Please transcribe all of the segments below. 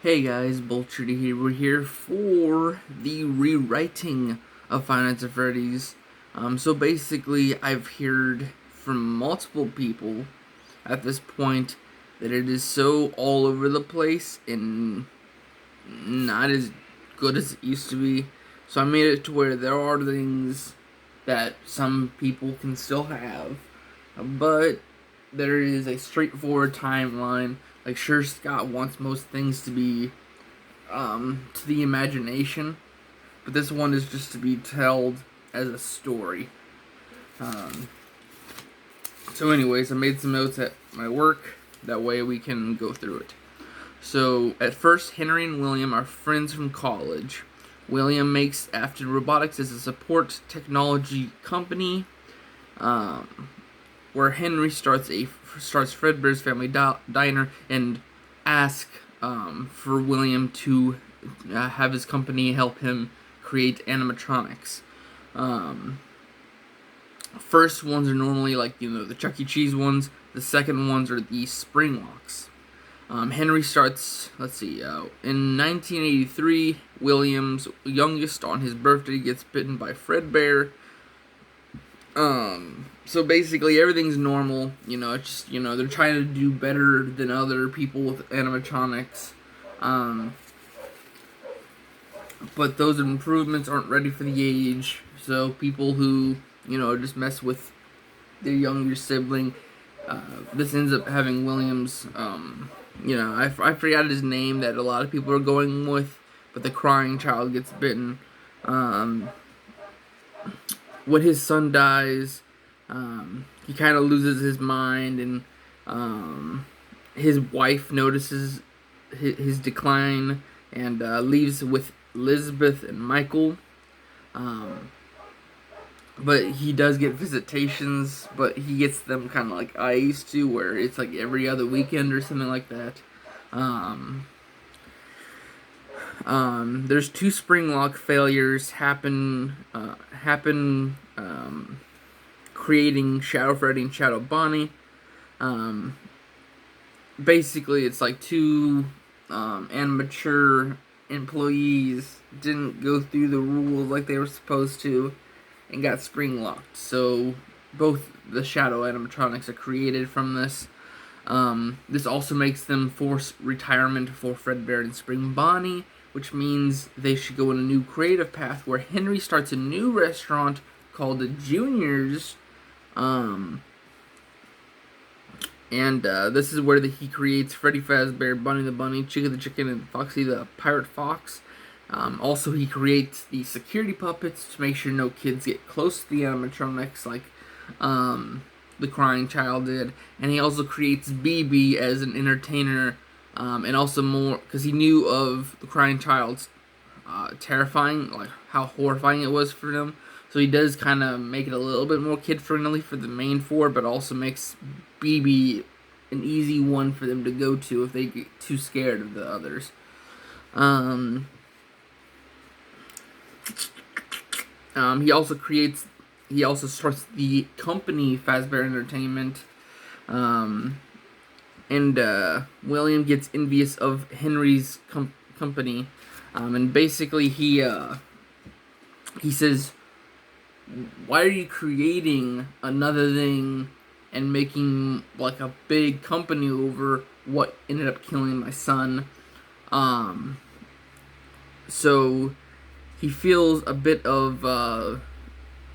Hey guys, B.O.L.T here. We're here for the rewriting of Five Nights at Freddy's. So basically, I've heard from multiple people at this point that it is so all over the place and not as good as it used to be. So I made it to where there are things that some people can still have, but there is a straightforward timeline. Like, sure, Scott wants most things to be to the imagination, but this one is just to be told as a story. Um, anyways, I made some notes at my work. That way we can go through it. So, at first, Henry and William are friends from college. William makes After Robotics as a support technology company, where Henry starts Fredbear's Family Diner and asks for William to have his company help him create animatronics. First ones are normally the Chuck E. Cheese ones. The second ones are the spring locks. Henry starts, in 1983, William's youngest on his birthday gets bitten by Fredbear. So basically everything's normal, it's just, they're trying to do better than other people with animatronics. But those improvements aren't ready for the age, so people who, just mess with their younger sibling, this ends up having Williams, I forgot his name that a lot of people are going with, but the crying child gets bitten. When his son dies, he kind of loses his mind, and his wife notices his decline and leaves with Elizabeth and Michael. But he does get visitations, but he gets them kind of like I used to, where it's like every other weekend or something like that. There's two spring lock failures happen, creating Shadow Freddy and Shadow Bonnie. Basically, it's like two immature employees didn't go through the rules like they were supposed to and got spring locked. So both the Shadow animatronics are created from this. This also makes them force retirement for Fredbear and Spring Bonnie, which means they should go in a new creative path where Henry starts a new restaurant called the Juniors. This is where he creates Freddy Fazbear, Bunny the Bunny, Chica the Chicken, and Foxy the Pirate Fox. Also, he creates the security puppets to make sure no kids get close to the animatronics like the crying child did. And he also creates BB as an entertainer, and also more, because he knew of the crying child's terrifying, like how horrifying it was for them. So he does kind of make it a little bit more kid-friendly for the main four, but also makes BB an easy one for them to go to if they get too scared of the others. He also starts the company Fazbear Entertainment, and William gets envious of Henry's company, and basically he says, "Why are you creating another thing and making like a big company over what ended up killing my son?" So he feels a bit of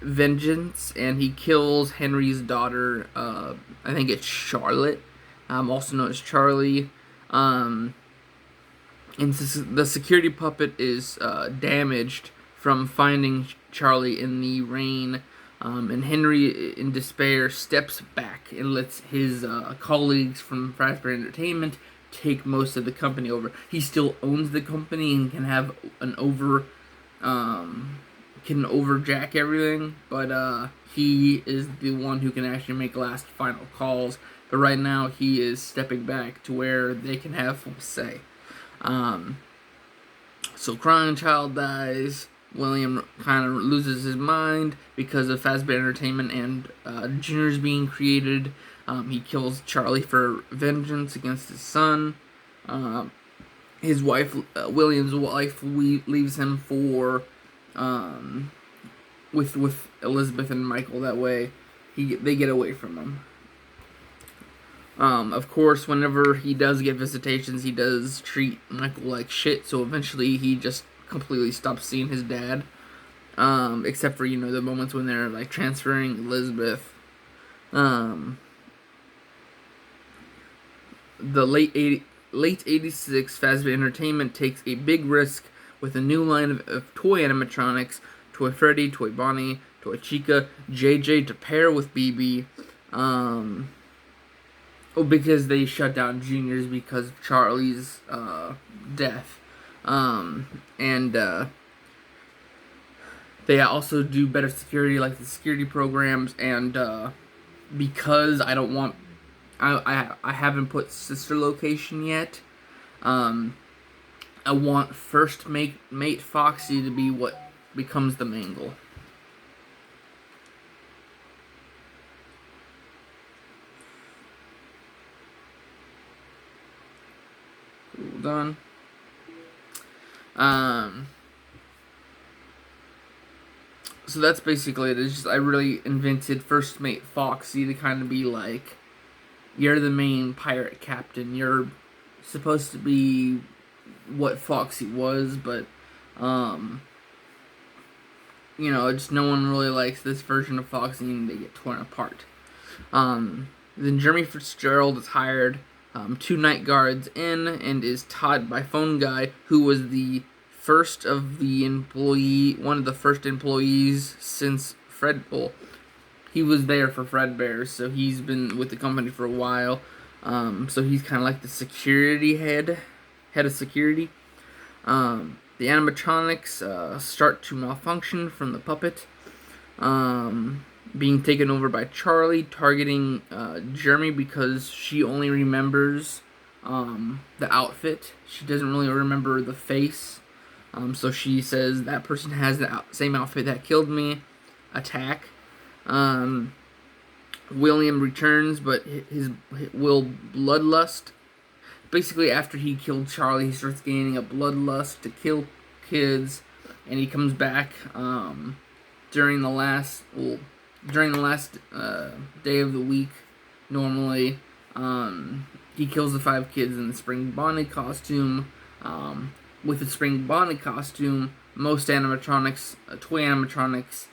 vengeance, and he kills Henry's daughter. I think it's Charlotte, also known as Charlie. And the security puppet is damaged from finding Charlie in the rain. And Henry, in despair, steps back and lets his colleagues from Fazbear Entertainment take most of the company over. He still owns the company and can have an can overjack everything, but he is the one who can actually make last final calls. But right now, he is stepping back to where they can have full say. So crying child dies. William kind of loses his mind because of Fazbear Entertainment and Juniors being created. He kills Charlie for vengeance against his son. his wife, William's wife, leaves him for, with Elizabeth and Michael. That way, they get away from him. Of course, whenever he does get visitations, he does treat Michael like shit. So eventually, he just completely stops seeing his dad. Except for the moments when they're like transferring Elizabeth. The late '86, Fazbear Entertainment takes a big risk with a new line of toy animatronics: Toy Freddy, Toy Bonnie, Toy Chica, JJ to pair with BB. Because they shut down Juniors because of Charlie's death. They also do better security, like the security programs, and because I don't want, I haven't put sister location yet. I want first mate Foxy to be what becomes the Mangle. Cool, done. So that's basically it. It's just I really invented first mate Foxy to kind of be like, you're the main pirate captain. You're supposed to be what Foxy was, but just no one really likes this version of Foxy, and they get torn apart. Then Jeremy Fitzgerald is hired 2 night guards in and is taught by Phone Guy, who was one of the first employees since Fred Bull. He was there for Fredbear, so he's been with the company for a while. So he's kind of like the security head of security. The animatronics start to malfunction from the puppet, being taken over by Charlie, targeting Jeremy because she only remembers the outfit. She doesn't really remember the face. So she says that person has the same outfit that killed me. Attack. William returns, but his bloodlust. Basically, after he killed Charlie, he starts gaining a bloodlust to kill kids, and he comes back during the last day of the week. Normally, he kills the 5 kids in the Spring Bonnie costume. With the Spring Bonnie costume, most animatronics, toy animatronics,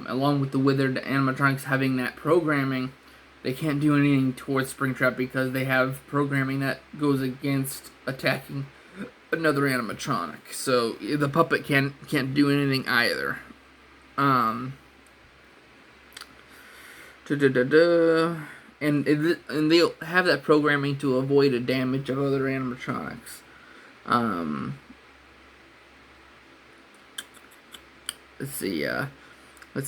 along with the withered animatronics having that programming, they can't do anything towards Springtrap because they have programming that goes against attacking another animatronic. So the puppet can't do anything either. And they'll have that programming to avoid the damage of other animatronics. Let's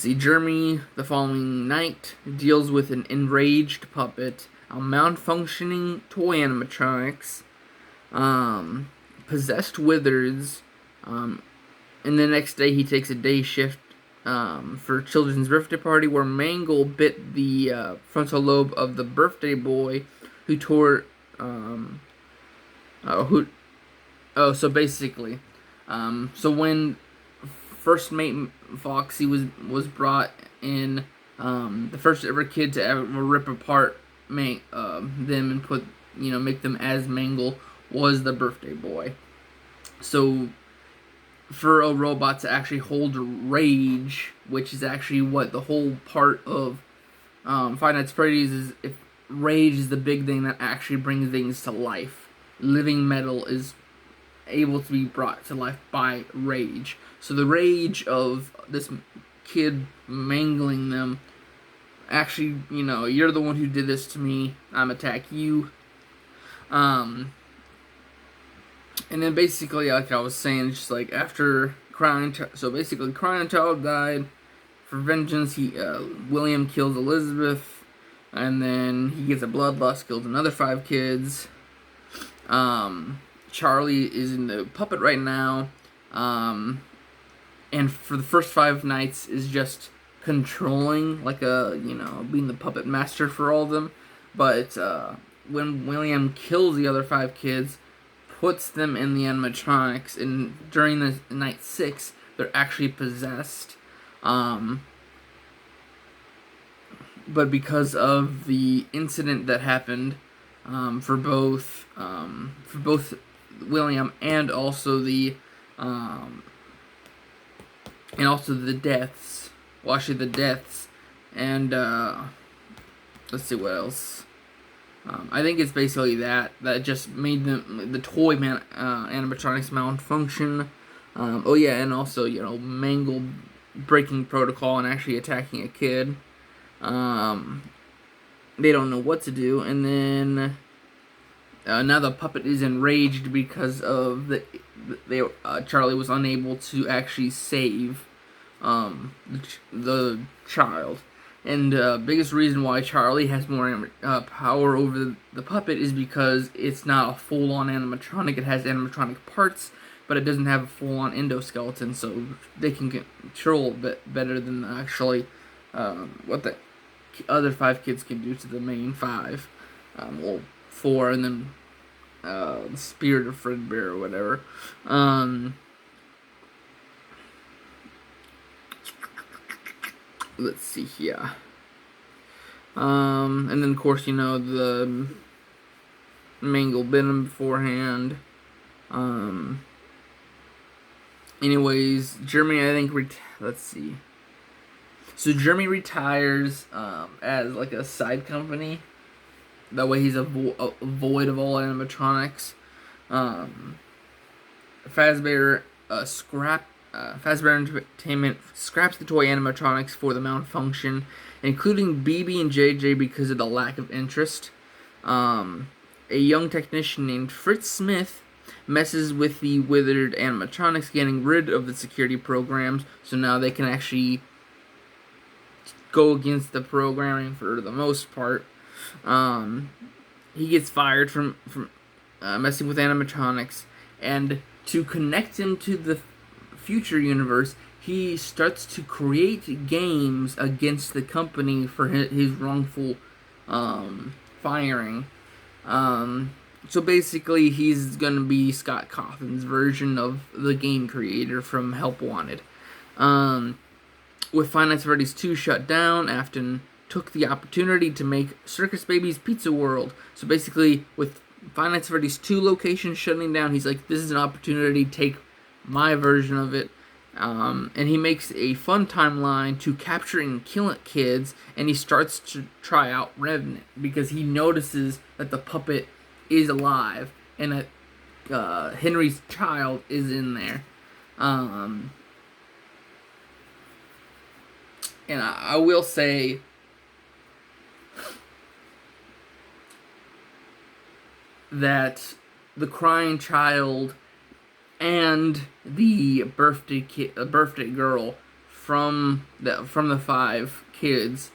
see. Jeremy, the following night, deals with an enraged puppet, a malfunctioning toy animatronics, possessed withers, and the next day he takes a day shift for children's birthday party where Mangle bit the frontal lobe of the birthday boy who tore. So basically, so when first mate Foxy was brought in, the first ever kid to ever rip apart them and make them as Mangle was the birthday boy. So for a robot to actually hold rage, which is actually what the whole part of Five Nights at Freddy's is, if rage is the big thing that actually brings things to life. Living metal is able to be brought to life by rage. So the rage of this kid mangling them, actually, you're the one who did this to me, I'm attack you. And then basically, like I was saying, just like after Crying Child died. For vengeance, William kills Elizabeth, and then he gets a bloodlust, kills another 5 kids. Charlie is in the puppet right now, and for the first 5 nights is just controlling, like being the puppet master for all of them. But when William kills the other 5 kids, puts them in the animatronics, and during the night 6, they're actually possessed. But because of the incident that happened for both William and also the deaths. Well, actually, the deaths, and let's see what else. I think it's basically that just made the toy animatronics malfunction. Oh yeah, and also mangled breaking protocol and actually attacking a kid. They don't know what to do, and then now the puppet is enraged because of Charlie was unable to actually save the child. And biggest reason why Charlie has more power over the puppet is because it's not a full-on animatronic. It has animatronic parts, but it doesn't have a full-on endoskeleton, so they can control a bit better than actually what the other 5 kids can do to the main 5. Well, 4, and then the Spirit of Fredbear or whatever. Let's see here. And then of course the Mangle bit him beforehand. Anyways, Jeremy, I think let's see. So Jeremy retires as like a side company. That way he's void of all animatronics. Fazbear Fazbear Entertainment scraps the toy animatronics for the malfunction, including BB and JJ because of the lack of interest. A young technician named Fritz Smith messes with the withered animatronics, getting rid of the security programs, so now they can actually go against the programming for the most part. He gets fired from messing with animatronics, and to connect him to the future universe, he starts to create games against the company for his wrongful firing. So basically, he's gonna be Scott Cawthon's version of the game creator from Help Wanted. With Five Nights at Freddy's 2 shut down, Afton took the opportunity to make Circus Baby's Pizza World. So basically, with Five Nights at Freddy's 2 location shutting down, he's like, this is an opportunity to take my version of it. And he makes a fun timeline to capturing killing kids, and he starts to try out Revenant because he notices that the puppet is alive and that Henry's child is in there. And I will say that the crying child and the birthday girl from the 5 kids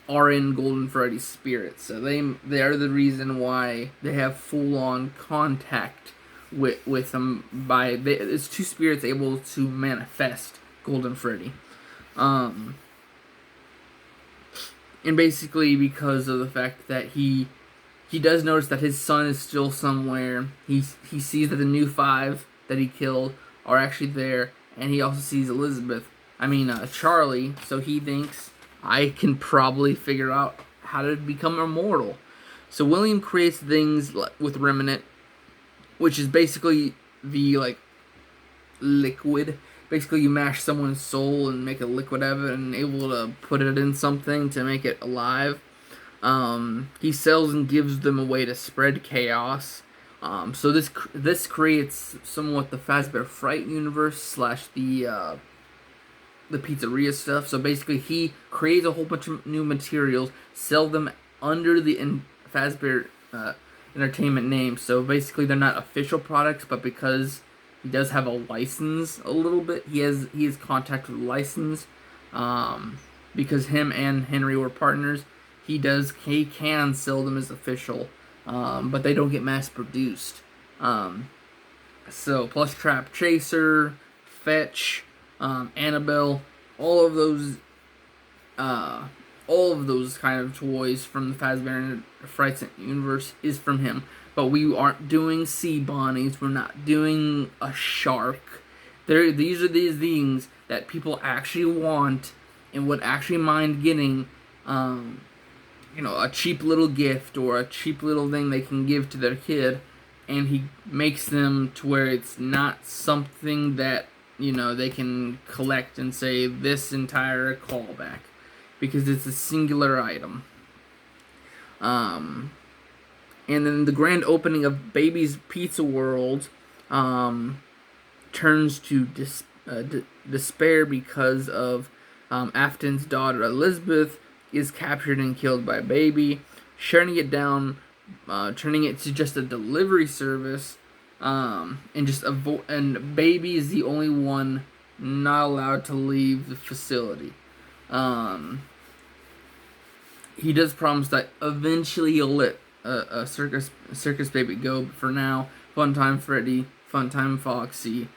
are in Golden Freddy's spirit. So they are the reason why they have full on contact with them. It's 2 spirits able to manifest Golden Freddy. And basically because of the fact that he does notice that his son is still somewhere. He sees that the new 5 that he killed are actually there, and he also sees Charlie, so he thinks, I can probably figure out how to become immortal. So William creates things with Remnant, which is basically the, liquid. Basically, you mash someone's soul and make a liquid of it and able to put it in something to make it alive. He sells and gives them a way to spread chaos. So this creates somewhat the Fazbear Fright universe / the pizzeria stuff. So basically, he creates a whole bunch of new materials, sell them under the Fazbear Entertainment name. So basically, they're not official products, but because he does have a license a little bit, he has contact with the license. Because him and Henry were partners, he can sell them as official, but they don't get mass produced. So plus Trap Chaser, Fetch, Annabelle, all of those kind of toys from the Fazbear Fright universe is from him. but we aren't doing sea bonnies. We're not doing a shark. These are these things that people actually want and would actually mind getting, a cheap little gift or a cheap little thing they can give to their kid, and he makes them to where it's not something that, they can collect and say this entire callback, because it's a singular item. And then the grand opening of Baby's Pizza World turns to despair because of Afton's daughter Elizabeth is captured and killed by Baby, shutting it down, turning it to just a delivery service, and Baby is the only one not allowed to leave the facility. He does promise that eventually he'll let a circus baby go, but for now, Funtime Freddy, Funtime Foxy,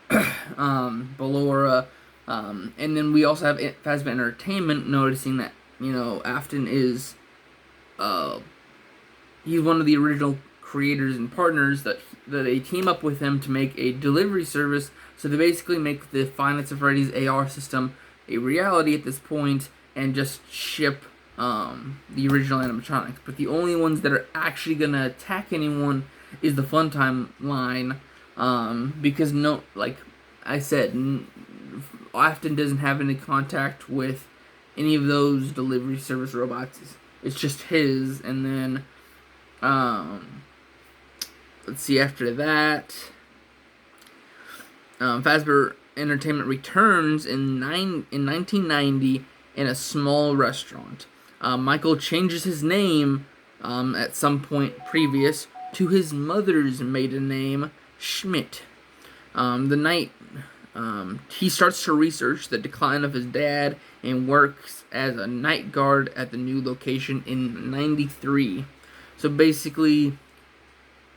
Ballora, and then we also have Fazbear Entertainment noticing that, Afton is, he's one of the original creators and partners that they team up with him to make a delivery service. So they basically make the Five Nights at Freddy's AR system a reality at this point and just ship the original animatronics. But the only ones that are actually gonna attack anyone is the Funtime line, because like I said, Afton doesn't have any contact with any of those delivery service robots. It's just his. And then let's see, after that, Fazbear Entertainment returns in 1990 in a small restaurant. Michael changes his name at some point previous to his mother's maiden name, Schmidt. The night he starts to research the decline of his dad and works as a night guard at the new location in 93. So basically,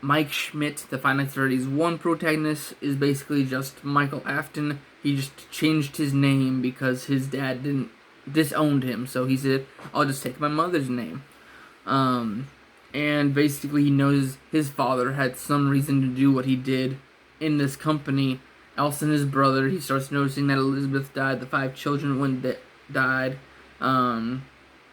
Mike Schmidt, the Five Nights at Freddy's 1 protagonist, is basically just Michael Afton. He just changed his name because his dad disowned him, so he said, I'll just take my mother's name. And basically he knows his father had some reason to do what he did in this company. Else and his brother, he starts noticing that Elizabeth died, the 5 children died, and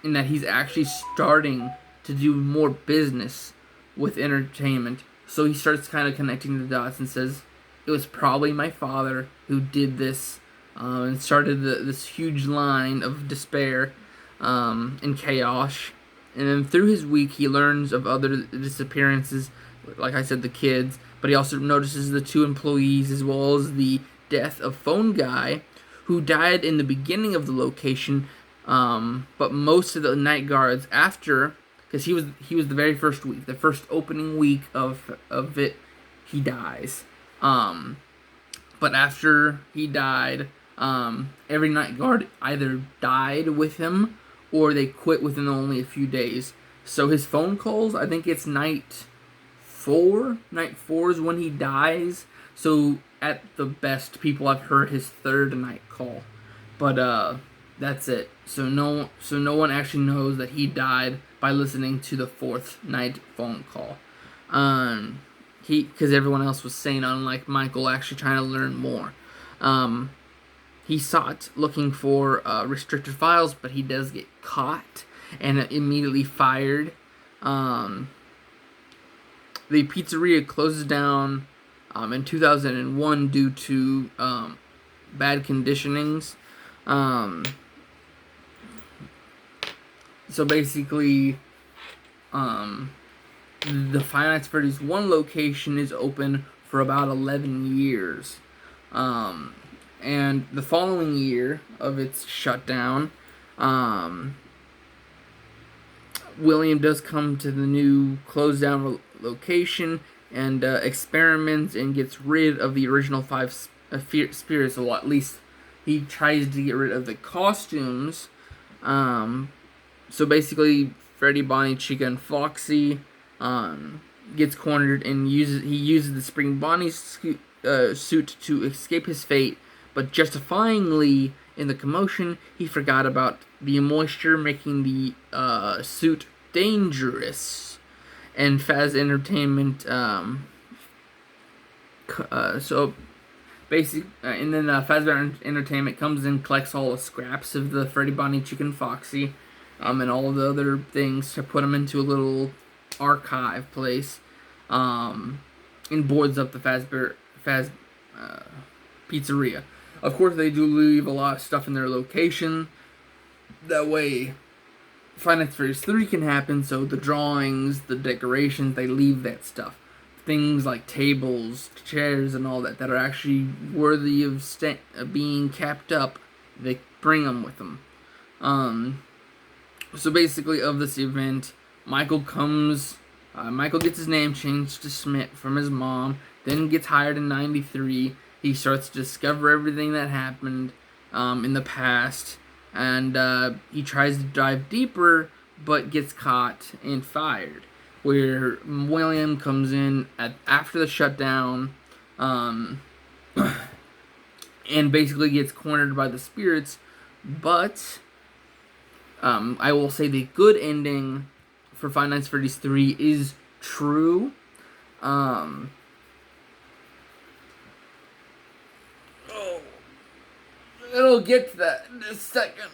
that he's actually starting to do more business with entertainment. So he starts kind of connecting the dots and says, it was probably my father who did this, and started this huge line of despair and chaos. And then through his week, he learns of other disappearances, like I said, the kids, but he also notices the 2 employees, as well as the death of Phone Guy, who died in the beginning of the location, but most of the night guards after, because he was the very first week, the first opening week of it, he dies. But after he died, every night guard either died with him or they quit within only a few days. So his phone calls, I think it's night 4. Night 4 is when he dies. So at the best, people have heard his 3rd night call. But that's it. So no one actually knows that he died by listening to the 4th night phone call. Because everyone else was sane, unlike Michael actually trying to learn more. He sought looking for restricted files, but he does get caught and immediately fired. The pizzeria closes down in 2001 due to bad conditionings. So basically, the Five Nights at Freddy's 1 location is open for about 11 years. And the following year of its shutdown, William does come to the new closed down location and experiments and gets rid of the original 5 spirits. Well, at least he tries to get rid of the costumes. So basically, Freddy, Bonnie, Chica, and Foxy gets cornered and uses the Spring Bonnie suit to escape his fate. But justifyingly, in the commotion, he forgot about the moisture making the suit dangerous. and Faz Entertainment. So and then Fazbear Entertainment comes in, collects all the scraps of the Freddy, Bonnie, Chicken, Foxy, and all of the other things to put them into a little archive place, and boards up the Faz Pizzeria. Of course, they do leave a lot of stuff in their location. That way, Five Nights at Freddy's 3 can happen, so the drawings, the decorations, they leave that stuff. Things like tables, chairs, and all that are actually worthy of being kept up, they bring them with them. So basically, of this event, Michael gets his name changed to Schmidt from his mom, then gets hired in 93. He starts to discover everything that happened in the past, and he tries to dive deeper, but gets caught and fired. Where William comes in after the shutdown, and basically gets cornered by the spirits. But I will say the good ending for Five Nights at Freddy's 3 is true. It'll get to that in a second.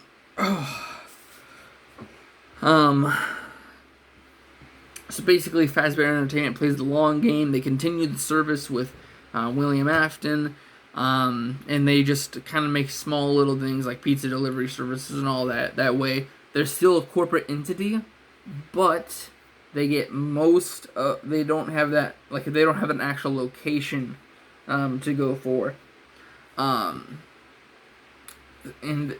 So basically, Fazbear Entertainment plays the long game. They continue the service with William Afton, and they just kind of make small little things like pizza delivery services and all that. That way, they're still a corporate entity, but they get most. They don't have that. Like they don't have an actual location to go for. And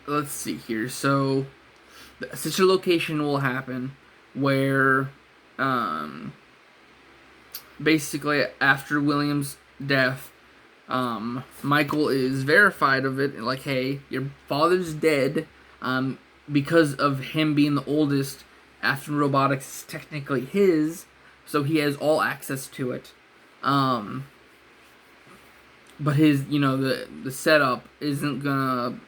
let's see here. So, such a location will happen where, basically after William's death, Michael is verified of it. Like, hey, your father's dead. Because of him being the oldest, Afton Robotics is technically his, so he has all access to it. But his, the setup isn't gonna.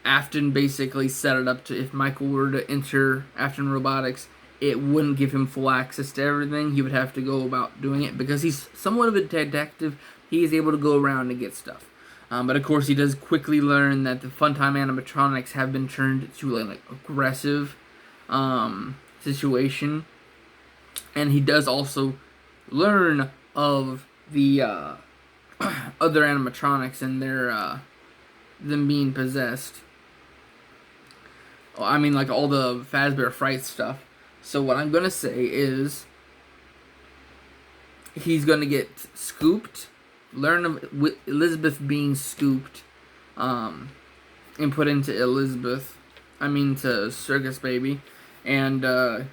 Afton basically set it up to if Michael were to enter Afton Robotics, it wouldn't give him full access to everything. He would have to go about doing it because he's somewhat of a detective. He is able to go around and get stuff. But of course, he does quickly learn that the Funtime animatronics have been turned to an aggressive situation, and he does also learn of the other animatronics and their them being possessed. I mean, like all the Fazbear Fright stuff. So what I'm gonna say is he's gonna get scooped, learn of Elizabeth being scooped, and put into to Circus Baby, and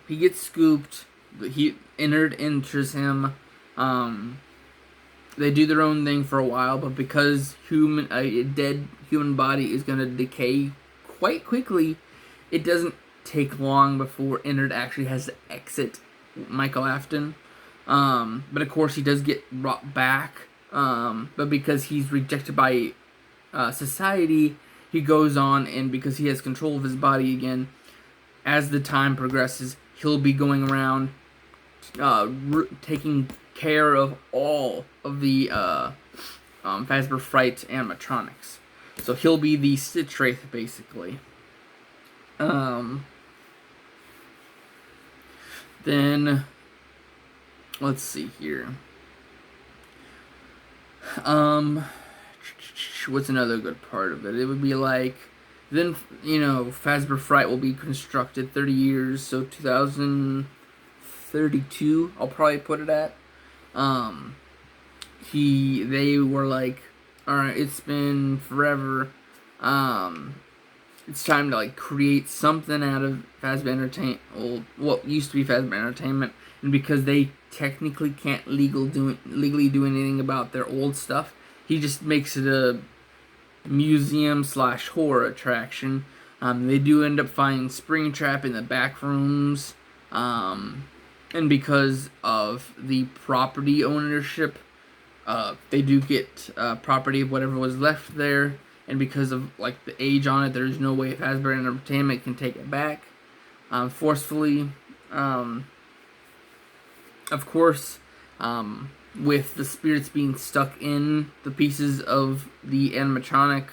he gets scooped. Enters him. They do their own thing for a while, but because a dead human body is gonna decay quite quickly, it doesn't take long before Ennard actually has to exit Michael Afton. But of course he does get brought back. But because he's rejected by society, he goes on, and because he has control of his body again, as the time progresses, he'll be going around taking care of all of the Fazbear Fright animatronics. So he'll be the Stitch Wraith, basically. Then, let's see here. What's another good part of it? It would be like, then, Fazbear Fright will be constructed 30 years, so 2032, I'll probably put it at. They were like, alright, it's been forever, it's time to create something out of Fazbear Entertainment, what used to be Fazbear Entertainment, and because they technically can't legally do anything about their old stuff, he just makes it a museum/horror attraction. They do end up finding Springtrap in the back rooms, and because of the property ownership, they do get property of whatever was left there. And because of the age on it, there's no way Fazbear Entertainment can take it back forcefully. Of course, with the spirits being stuck in the pieces of the animatronic,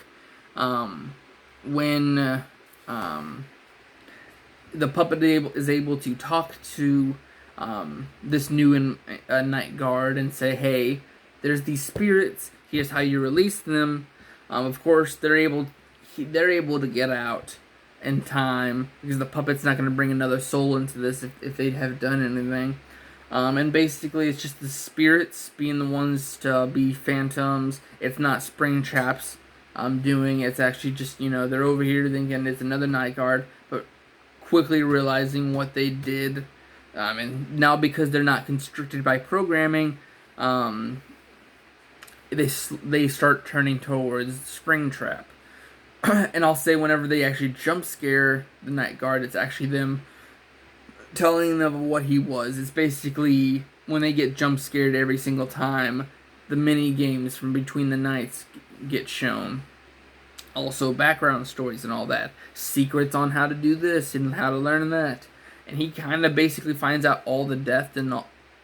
when the puppet is able to talk to this new night guard and say, "Hey, there's these spirits. Here's how you release them." Of course, they're able to get out in time because the puppet's not going to bring another soul into this if they have done anything. And basically, it's just the spirits being the ones to be phantoms. It's not Springtrap's doing. It's actually just, they're over here thinking it's another night guard, but quickly realizing what they did. And now because they're not constricted by programming, they start turning towards Springtrap. And I'll say whenever they actually jump scare the night guard, it's actually them telling them what he was. It's basically when they get jump scared every single time, the mini games from between the nights get shown. Also, background stories and all that. Secrets on how to do this and how to learn that. And he kind of basically finds out all the death and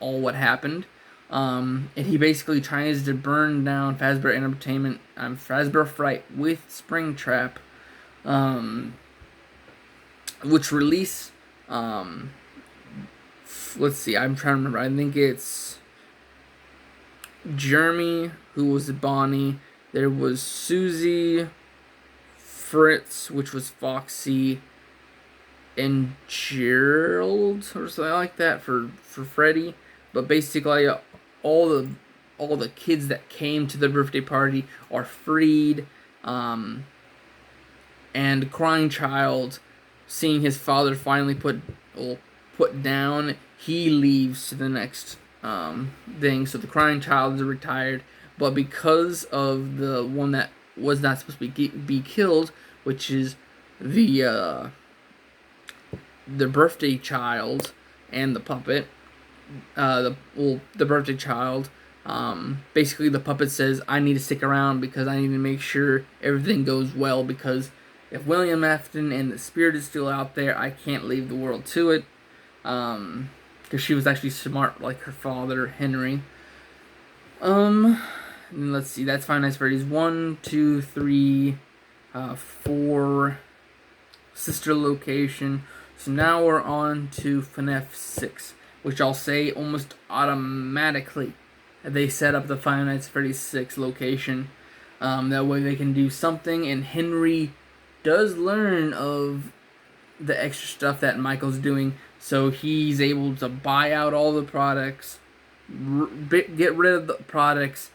all what happened. And he basically tries to burn down Fazbear Entertainment, Fazbear Fright with Springtrap, which release, let's see, I'm trying to remember. I think it's Jeremy, who was Bonnie. There was Susie, Fritz, which was Foxy, and Gerald or something like that for Freddy. But basically, all the kids that came to the birthday party are freed. And Crying Child, seeing his father finally put down, he leaves to the next thing. So the Crying Child is retired, but because of the one that was not supposed to be killed, which is the birthday child and the puppet, the birthday child. Basically, the puppet says, "I need to stick around because I need to make sure everything goes well. Because if William Afton and the spirit is still out there, I can't leave the world to it." Because she was actually smart like her father, Henry. Let's see. That's Five Nights at Freddy's 1, 2, 3, 4 sister location. So now we're on to Fnaf 6, which I'll say almost automatically they set up the Five Nights at Freddy's 6 location. That way they can do something, and Henry does learn of the extra stuff that Michael's doing, so he's able to buy out all the products, get rid of the products,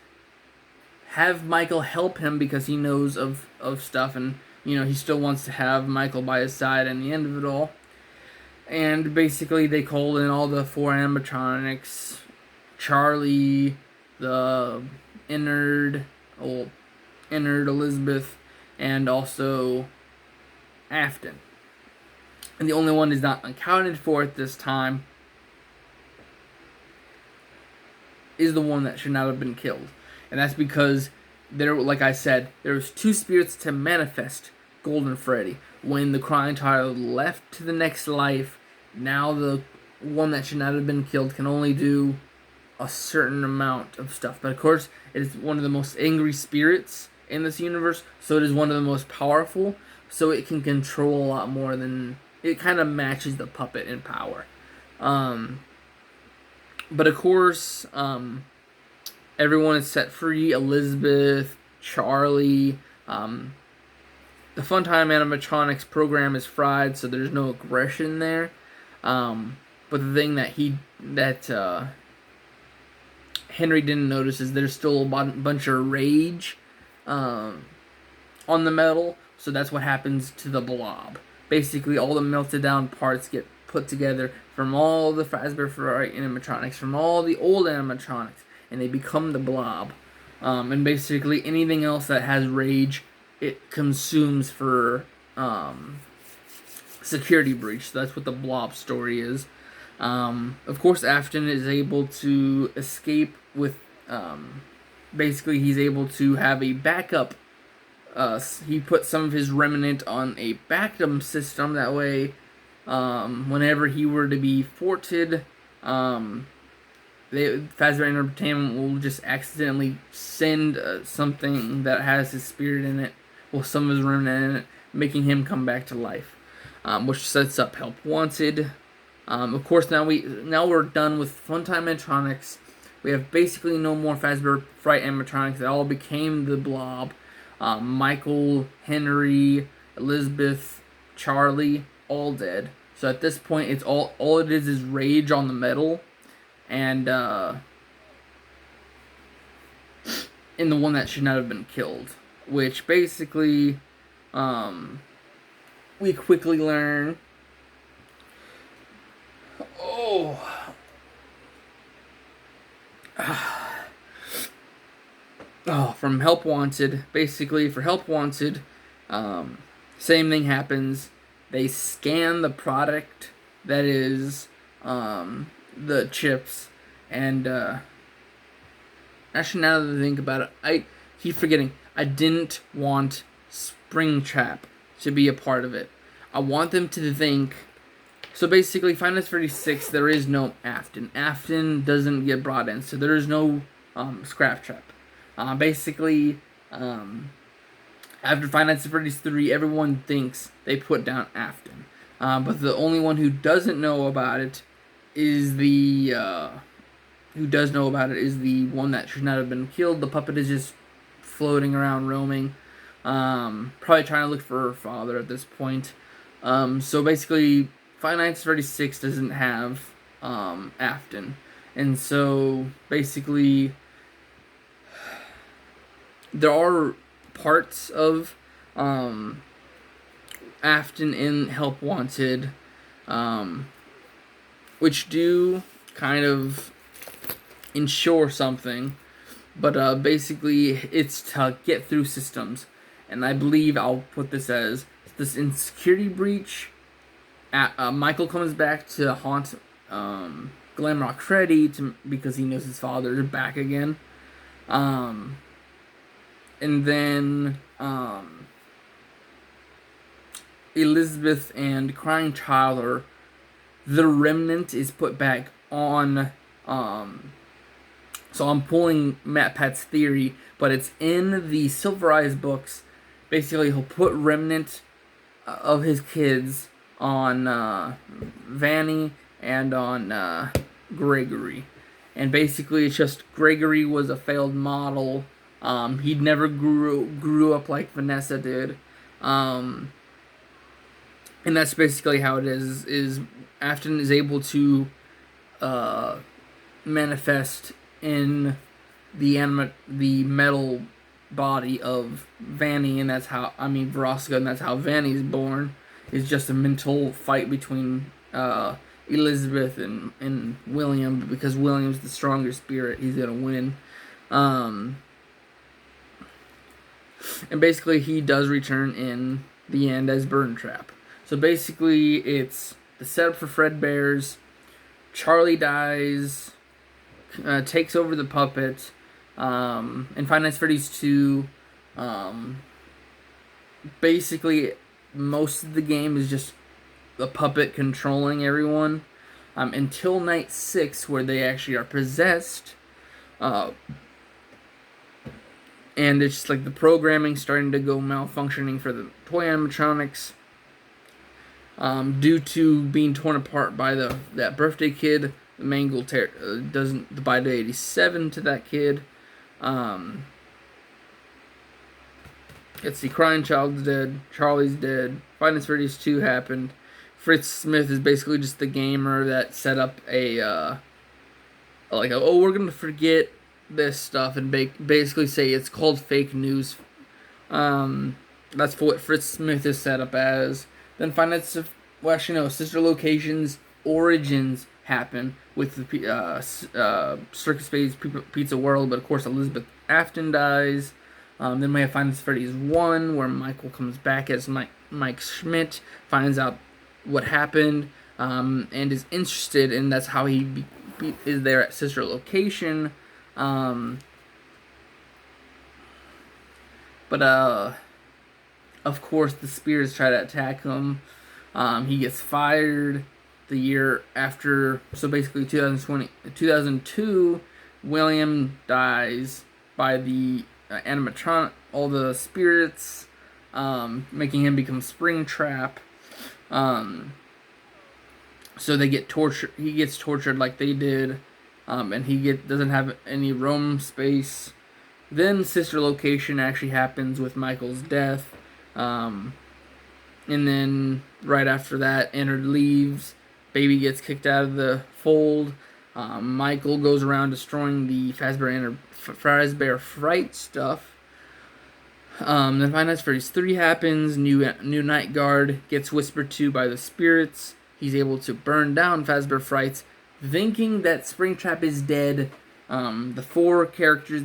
have Michael help him because he knows of stuff, and he still wants to have Michael by his side in the end of it all. And basically they called in all the 4 animatronics, Charlie, the Innard, Elizabeth, and also Afton. And the only one is not accounted for at this time is the one that should not have been killed. And that's because like I said, there was 2 spirits to manifest Golden Freddy. When the Crying Child left to the next life, now the one that should not have been killed can only do a certain amount of stuff. But of course, it is one of the most angry spirits in this universe, so it is one of the most powerful, so it can control a lot more than... It kind of matches the puppet in power. But of course, everyone is set free. Elizabeth, Charlie, the Funtime animatronics program is fried, so there's no aggression there. But the thing that Henry didn't notice is there's still a bunch of rage on the metal, so that's what happens to the blob. Basically, all the melted down parts get put together from all the Fazbear Fright animatronics, from all the old animatronics, and they become the blob. And basically, anything else that has rage, it consumes for security breach. So that's what the blob story is. Of course, Afton is able to escape with... basically, he's able to have a backup. He put some of his remnant on a backup system. That way, whenever he were to be thwarted, Fazbear Entertainment will just accidentally send something that has his spirit in it, well, some of his remnant in it, making him come back to life, which sets up Help Wanted. Of course, now we're done with Funtime animatronics. We have basically no more Fazbear Fright animatronics. They all became the Blob. Michael, Henry, Elizabeth, Charlie, all dead. So at this point, it's all it is rage on the metal, and in the one that should not have been killed, which basically, we quickly learn. Oh. From Help Wanted, basically for Help Wanted, same thing happens. They scan the product that is the chips, and actually, now that I think about it, I keep forgetting. I didn't want Springtrap to be a part of it. I want them to think. So basically, Final Fantasy 36, there is no Afton. Afton doesn't get brought in, so there is no Scrap Trap. Basically, after Final Fantasy 33, everyone thinks they put down Afton. But the only one who doesn't know about it is the one that should not have been killed. The puppet is just floating around, roaming, probably trying to look for her father at this point. So basically, Final Fantasy 36 doesn't have Afton, and so basically, there are parts of Afton in Help Wanted, which do kind of ensure something, but basically it's to get through systems, and I believe I'll put this as this insecurity breach. Michael comes back to haunt Glamrock Freddy because he knows his father is back again. And then Elizabeth and Crying Child, or the remnant, is put back on. So I'm pulling Matt Pat's theory, but it's in the Silver Eyes books. Basically, he'll put remnant of his kids on Vanny and on Gregory. And basically, it's just Gregory was a failed model. He never grew up like Vanessa did. And that's basically how it is Afton is able to manifest in the metal body of Vanny, and that's how, Veronica, and that's how Vanny's born. It's just a mental fight between Elizabeth and William, because William's the stronger spirit. He's gonna win. And basically, he does return in the end as Burn Trap. So basically, it's the setup for Fredbear's. Charlie dies, takes over the puppet. In Five Nights at Freddy's 2, basically, most of the game is just the puppet controlling everyone. Until night 6, where they actually are possessed. And it's just like the programming starting to go malfunctioning for the toy animatronics, due to being torn apart by that birthday kid. The Mangle doesn't buy the 87 to that kid. Let's see, Crying Child's dead, Charlie's dead, Five Nights at Freddy's 2 happened. Fritz Smith is basically just the gamer that set up we're gonna forget this stuff and basically say it's called fake news. That's what Fritz Smith is set up as. Then Sister Location's origins happen with the Circus Space Pizza World, but of course Elizabeth Afton dies. Then we have Five Nights at Freddy's 1, where Michael comes back as Mike Schmidt, finds out what happened, and is interested, and that's how he is there at Sister Location. But of course, the spirits try to attack him. He gets fired. the year after, so basically 2002, William dies by the animatronic, all the spirits, making him become Springtrap. So they get tortured. He gets tortured like they did, and doesn't have any roam space. Then Sister Location actually happens with Michael's death, and then right after that, Ennard leaves. Baby gets kicked out of the fold. Michael goes around destroying the Fazbear Fright stuff. Then Five Nights at Freddy's 3 happens. New Night Guard gets whispered to by the spirits. He's able to burn down Fazbear Frights, thinking that Springtrap is dead. The four kids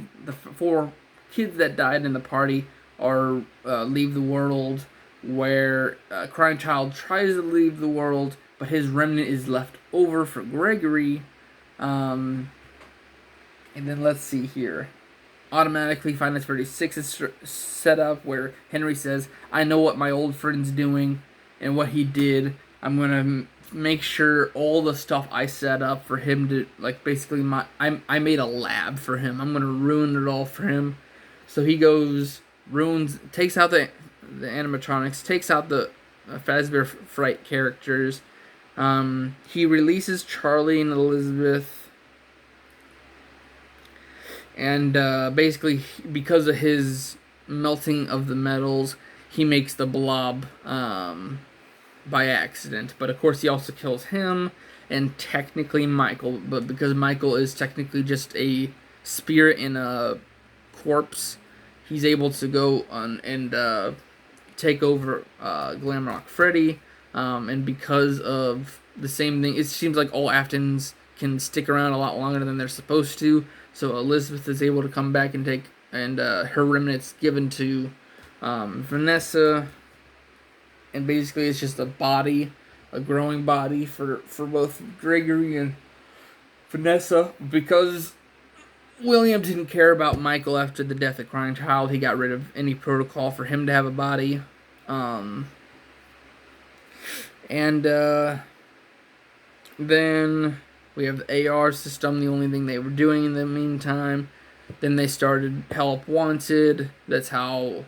that died in the party leave the world, where Crying Child tries to leave the world, but his remnant is left over for Gregory. And then let's see here. Automatically, Five Nights at Freddy's 6 is set up where Henry says, "I know what my old friend's doing and what he did. I'm gonna make sure all the stuff I set up for him to, like, basically I made a lab for him. I'm gonna ruin it all for him." So he goes, takes out the animatronics, takes out the Fazbear Fright characters. He releases Charlie and Elizabeth, and basically because of his melting of the metals, he makes the blob by accident. But of course he also kills him and technically Michael, but because Michael is technically just a spirit in a corpse, he's able to go on and take over Glamrock Freddy. And because of the same thing, it seems like all Aftons can stick around a lot longer than they're supposed to. So Elizabeth is able to come back and her remnants given to Vanessa. And basically it's just a growing body for both Gregory and Vanessa. Because William didn't care about Michael after the death of Crying Child, he got rid of any protocol for him to have a body. Then we have the AR system, the only thing they were doing in the meantime. Then they started Help Wanted. That's how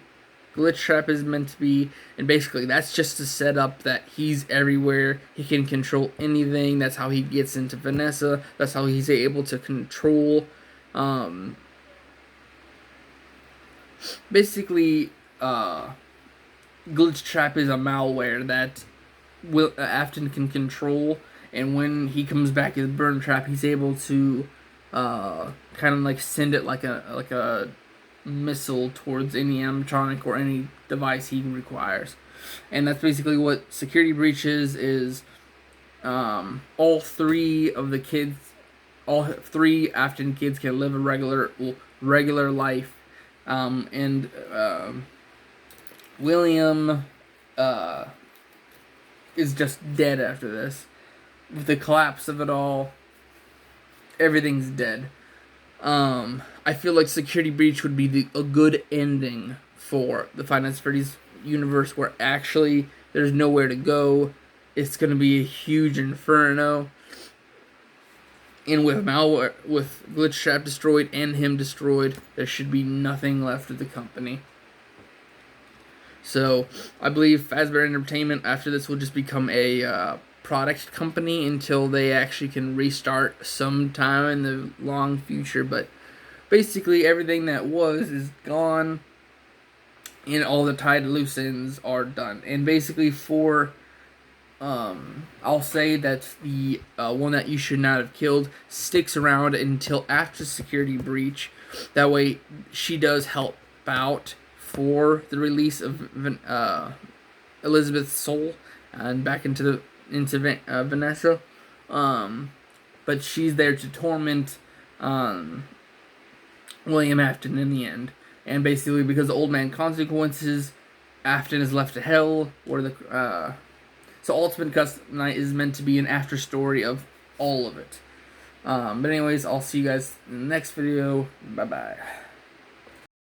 Glitch Trap is meant to be. And basically that's just to set up that he's everywhere. He can control anything. That's how he gets into Vanessa. That's how he's able to control. Basically, Glitch Trap is a malware that Afton can control, and when he comes back as Burn Trap, he's able to kind of like send it like a missile towards any animatronic or any device he requires. And that's basically what Security Breach is. All three Afton kids can live a regular life, and William is just dead after this. With the collapse of it all, everything's dead. I feel like Security Breach would be a good ending for the Five Nights at Freddy's universe, where actually there's nowhere to go. It's going to be a huge inferno. And with Glitch Trap destroyed and him destroyed, there should be nothing left of the company. So I believe Fazbear Entertainment after this will just become a product company until they actually can restart sometime in the long future. But basically everything that is gone, and all the tied loose ends are done. And basically I'll say that the one that you should not have killed sticks around until after Security Breach. That way she does help out for the release of Elizabeth's soul and back into Vanessa. But she's there to torment William Afton in the end. And basically because of Old Man Consequences, Afton is left to hell, where the so Ultimate Custom Night is meant to be an after story of all of it. But anyways, I'll see you guys in the next video. Bye bye.